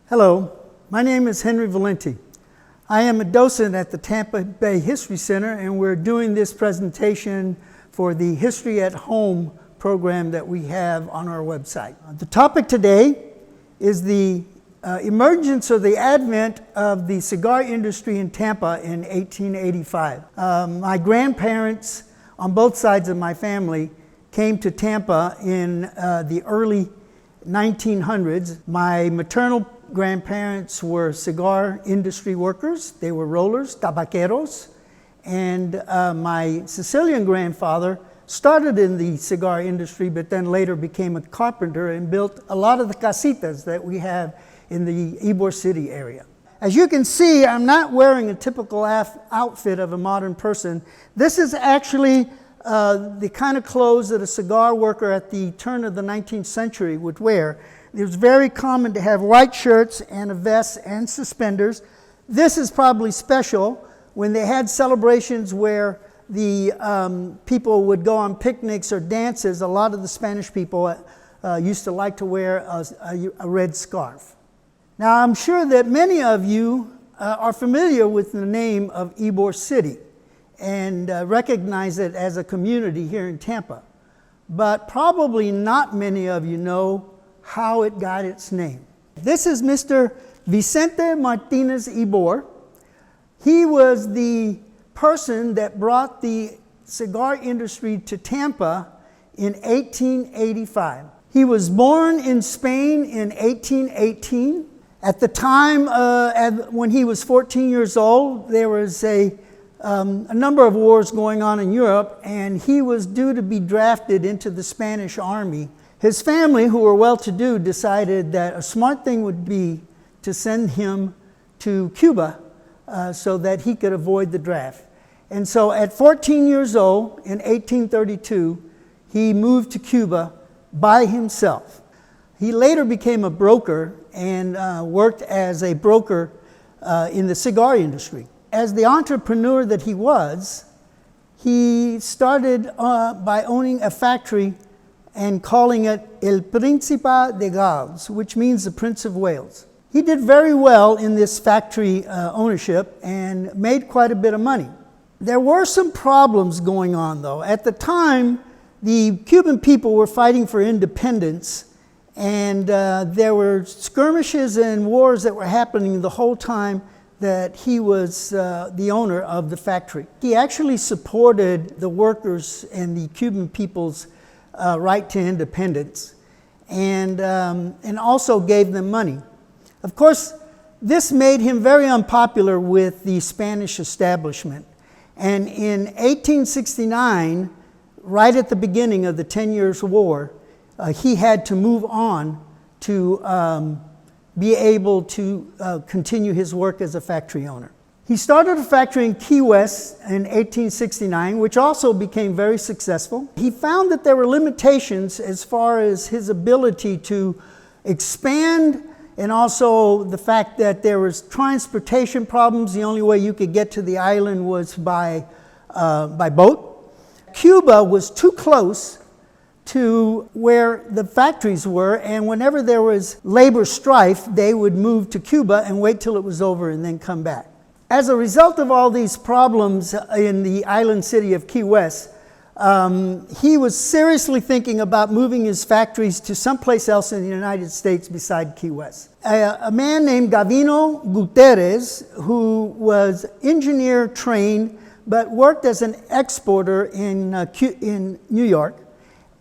Hello, my name is Henry Valenti. I am a docent at the Tampa Bay History Center, and we're doing this presentation for the History at Home program that we have on our website. The topic today is the emergence or the advent of the cigar industry in Tampa in 1885. My grandparents on both sides of my family came to Tampa in the early 1900s. My maternal grandparents were cigar industry workers. They were rollers, tabaqueros. And my Sicilian grandfather started in the cigar industry, but then later became a carpenter and built a lot of the casitas that we have in the Ibor City area. As you can see, I'm not wearing a typical outfit of a modern person. This is actually the kind of clothes that a cigar worker at the turn of the 19th century would wear. It was very common to have white shirts and a vest and suspenders. This is probably special when they had celebrations where the people would go on picnics or dances. A lot of the Spanish people used to like to wear a red scarf. Now, I'm sure that many of you are familiar with the name of Ibor City and recognize it as a community here in Tampa. But probably not many of you know how it got its name. This is Mr. Vicente Martinez Ibor. He was the person that brought the cigar industry to Tampa in 1885. He was born in Spain in 1818. At the time when he was 14 years old, there was a number of wars going on in Europe, and he was due to be drafted into the Spanish army. His family, who were well-to-do, decided that a smart thing would be to send him to Cuba so that he could avoid the draft. And so at 14 years old, in 1832, he moved to Cuba by himself. He later became a broker and worked as a broker in the cigar industry. As the entrepreneur that he was, he started by owning a factory and calling it El Príncipe de Gales, which means the Prince of Wales. He did very well in this factory ownership and made quite a bit of money. There were some problems going on, though. At the time, the Cuban people were fighting for independence, and there were skirmishes and wars that were happening the whole time that he was the owner of the factory. He actually supported the workers and the Cuban people's right to independence, and also gave them money. Of course, this made him very unpopular with the Spanish establishment. And in 1869, right at the beginning of the 10 Years' War, he had to move on to be able to continue his work as a factory owner. He started a factory in Key West in 1869, which also became very successful. He found that there were limitations as far as his ability to expand, and also the fact that there was transportation problems. The only way you could get to the island was by boat. Cuba was too close to where the factories were, and whenever there was labor strife, they would move to Cuba and wait till it was over and then come back. As a result of all these problems in the island city of Key West, he was seriously thinking about moving his factories to someplace else in the United States beside Key West. A man named Gavino Gutierrez, who was engineer trained but worked as an exporter in New York,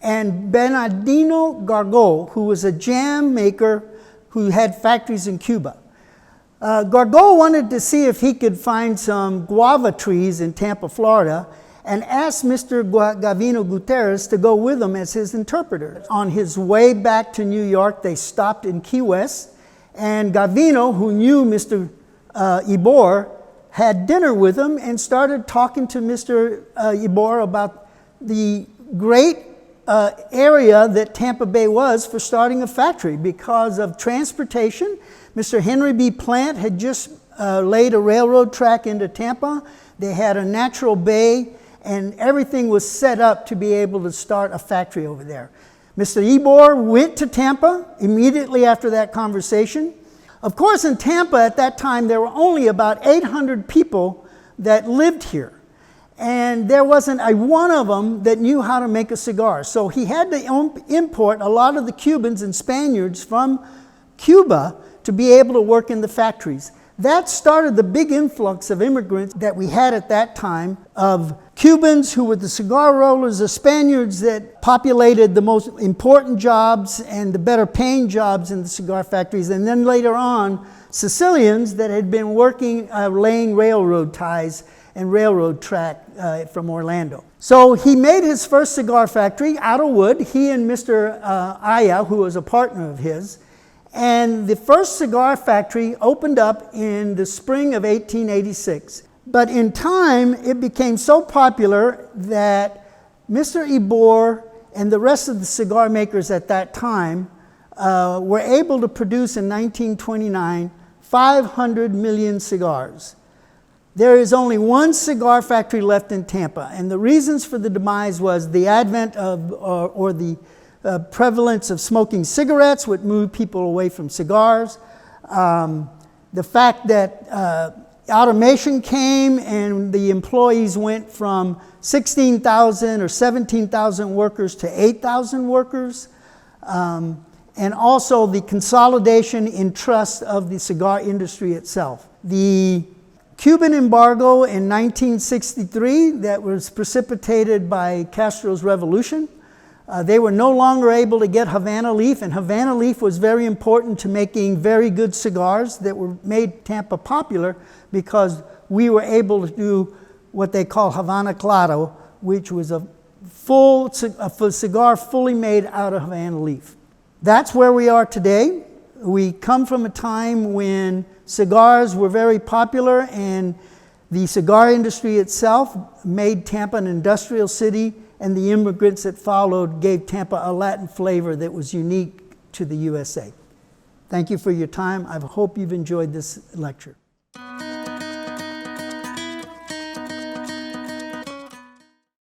and Bernardino Gargol, who was a jam maker who had factories in Cuba. Gargol wanted to see if he could find some guava trees in Tampa, Florida, and asked Mr. Gavino Gutierrez to go with him as his interpreter. On his way back to New York, they stopped in Key West, and Gavino, who knew Mr. Ibor, had dinner with him and started talking to Mr. Ibor about the great area that Tampa Bay was for starting a factory because of transportation. Mr. Henry B. Plant had just laid a railroad track into Tampa. They had a natural bay, and everything was set up to be able to start a factory over there. Mr. Ibor went to Tampa immediately after that conversation. Of course, in Tampa at that time, there were only about 800 people that lived here. And there wasn't a one of them that knew how to make a cigar. So he had to import a lot of the Cubans and Spaniards from Cuba to be able to work in the factories. That started the big influx of immigrants that we had at that time, of Cubans who were the cigar rollers, the Spaniards that populated the most important jobs and the better paying jobs in the cigar factories, and then later on, Sicilians that had been working laying railroad ties and railroad track from Orlando. So he made his first cigar factory out of wood, he and Mr. Aya, who was a partner of his. And the first cigar factory opened up in the spring of 1886. But in time, it became so popular that Mr. Ibor and the rest of the cigar makers at that time were able to produce in 1929 500 million cigars. There is only one cigar factory left in Tampa, and the reasons for the demise was the advent of, or the prevalence of smoking cigarettes, which moved people away from cigars. The fact that automation came and the employees went from 16,000 or 17,000 workers to 8,000 workers. And also the consolidation in trust of the cigar industry itself. The Cuban embargo in 1963 that was precipitated by Castro's revolution. They were no longer able to get Havana leaf, and Havana leaf was very important to making very good cigars that were made Tampa popular because we were able to do what they call Havana Claro, which was a cigar fully made out of Havana leaf. That's where we are today. We come from a time when cigars were very popular, and the cigar industry itself made Tampa an industrial city, and the immigrants that followed gave Tampa a Latin flavor that was unique to the USA. Thank you for your time. I hope you've enjoyed this lecture.